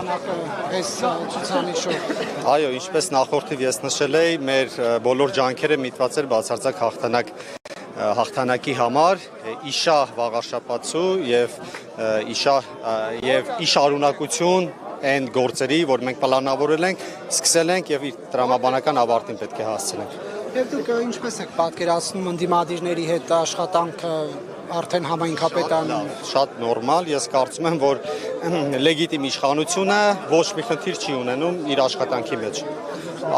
նշանակը այս ցուցանիշով։ Այո, ինչպես նախորդիվ ես նշել էի, մեր բոլոր ջանքերը միտված էր բացարձակ հաղթանակի համար, իշա վաղարշապացու եւ իշարունակություն այն գործերի, որ մենք պլանավորել ենք, սկսել ենք եւ իր տրամաբանական ավարտին պետք է հասցնենք։ Եվ դուք ինչպես եք պատկերացնում ընդդիմադիրների հետ աշխատանքը արդեն համայնքապետան։ Շատ նորմալ, ես կարծում եմ, որ լեգիտիմ իշխանությունը ոչ մի խնդիր չի ունենում իր աշխատանքի մեջ։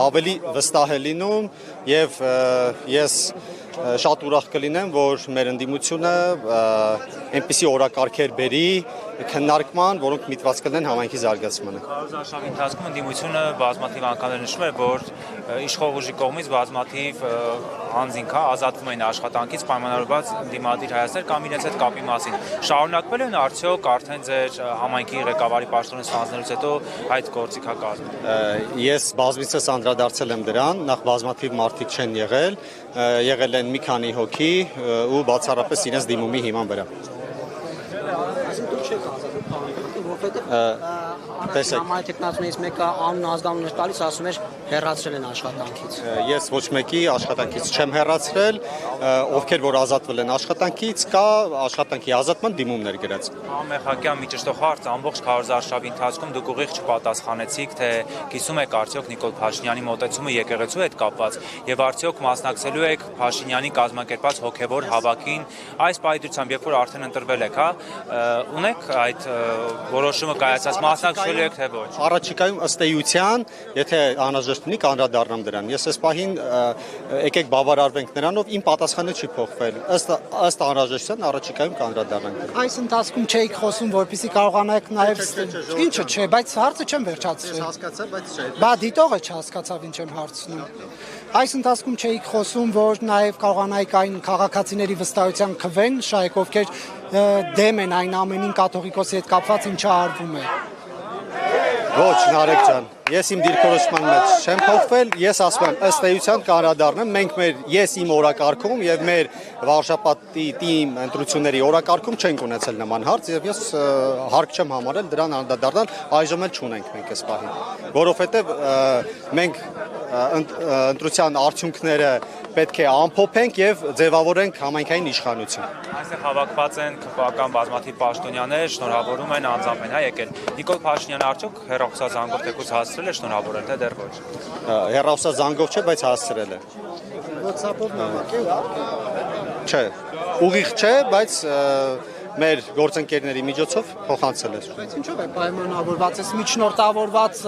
Ավելի վստահ է լինում եւ ես շատ ուրախ կլինեմ, որ մեր ընդդիմությունը այնպիսի օրակարգեր բերի քննարկման, որոնք միտված կլինեն համայնքի զարգացմանը։ Քարոզարշավի ընթացքում ընդդիմությունը բազմաթիվ անգամներ նշում է, որ իշխող ուժի կողմից բազմաթիվ անձինք ազատվում են աշխատանքից պայմանավորված ընդդիմադիր հայացքներ կամ իրենց հետ կապի մասին։ Շարունակվել են արդյոք արդեն ձեր համայնքի ղեկավարի պաշտոնը ստանձնելուց հետո այդ գործիքակազմը։ Ես բազմիցս անդրադարձել եմ դրան, նախ բազմաթիվ մարդիկ չեն եղել են մի քանի հոգի ու բացառապես իրենց դիմումի հիման վրա։ Համայնքնացուներից մեկը անուն ազգանուններ տալիս ասում էր հեռացրել են աշխատանքից։ Ես ոչ մեկի աշխատանքից չեմ հեռացրել, ովքեր որ ազատվել են աշխատանքից, կա աշխատանքի ազատման դիմումներ գրած։ Համեխակյան մի ճշտող հարց, ամբողջ քարոզարշավի ընթացքում դուք ուղիղ չպատասխանեցիք, թե կիսում եք արդյոք Նիկոլ Փաշինյանի մոտեցումը եկեղեցու հետ կապված եւ արդյոք մասնակցելու եք Փաշինյանի կազմակերպած հոգեվոր հավաքին այս պայծրությամբ, երբ որ արդեն ընտրվել եք, ունեք այդ որոշումը կայացած մասնակցելու եք թե ոչ։ Առաջիկայում ըստ էության, եթե անհրաժեշտ լինի, կանդրադառնամ դրան։ Ես այս պահին եկեք բավարարվենք նրանով, իմ պատասխանը չի փոխվել։ Ըստ անհրաժեշտության առաջիկայում կանդրադառնանք։ Այս ընթացքում չէիք խոսում, որպեսզի կարողանաք նաև ինչը չէ, բայց հարցը չեմ վերջացրել։ Ես հասկացա, բայց չէ։ Բա դիտողը չհասկացավ ինչ եմ հարցնում։ Այս ընթացքում չէիք խոսում, որ նաև կարողանայիք այն քաղաքացիների վստահության քվեն շահեք, ովքեր դեմ են այն ամենին կաթողիկոսի հետ կապված, ինչը արվում է։ Ոչ, Նարեկ ջան, ես իմ դիրքորոշման մեջ չեմ փոխվել, ես ասում եմ ըստ էության կանդրադառնամ, մենք ես իմ օրակարգում եւ մեր վարշապատի թիմ ընտրությունների օրակարգում չենք ունեցել նման հարց եւ ես հարկ չեմ համարել դրան անդրադառնալ, այժմ էլ չունենք մենք այս պահին, որովհետեւ մենք ընտրության արդյունքները պետք է ամփոփենք եւ ձևավորենք համայնքային իշխանություն։ Այստեղ հավաքված են քպական բազմաթիվ պաշտոնյաներ, շնորհավորում են անձամբ են եկել։ Նիկոլ Փաշինյանը արդյոք հեռախոսազանգով թեկուզ հասցրել է շնորհավորել, թե դեռ ոչ։ Հեռախոսազանգով չէ, բայց հասցրել է։ WhatsApp-ով նամակ է։ Չէ, ուղիղ չէ, բայց մեր գործընկերների միջոցով փոխանցել է։ Բայց ինչով է պայմանավորված, այս միջնորդավորված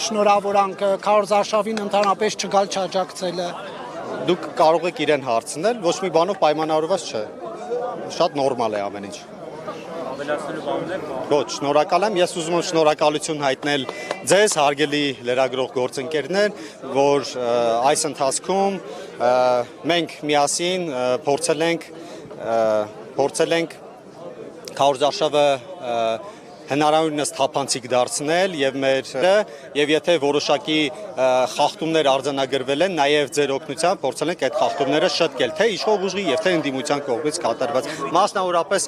շնորհավորանքը քարոզարշավին ընդհանրապես չգալ չաջակցելը։ Դուք կարող եք իրեն հարցնել, ոչ մի բանով պայմանավորված չէ։ Շատ նորմալ է ամեն ինչ։ Ավելացնելու բան ունեք։ Ոչ, շնորհակալ եմ, ես ուզում եմ շնորհակալություն հայտնել ձեզ, հարգելի լրագրող գործընկերներ, որ այս ընթացքում մենք միասին փորձել ենք քարոզարշավը հնարավորինս թափանցիկ դարձնել եւ եթե որոշակի խախտումներ արձանագրվել են, նաեւ ձեր օգնությամբ փորձել ենք այդ խախտումները շտկել, թե իշխող ուժի եւ թե ընդդիմության կողմից կատարված, մասնավորապես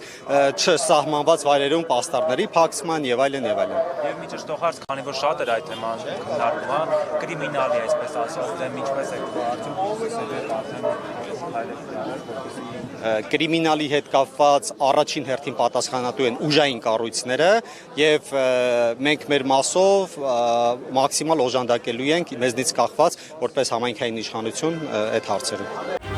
չսահմանված վայրերում պաստառների փակցման եւ այլն եւ այլն։ Եվ մի ճշտող հարց, քանի որ շատ էր այդ թեման քննարկվում, կրիմինալի այսպես ասած, դեմ ինչպես է կրիմինալի հետ կապված առաջին հերթին պատասխանատու են ուժային կառույցները եւ մենք մեր մասով մաքսիմալ օժանդակելու ենք մեզնից կախված որպես համայնքային իշխանություն այդ հարցերում։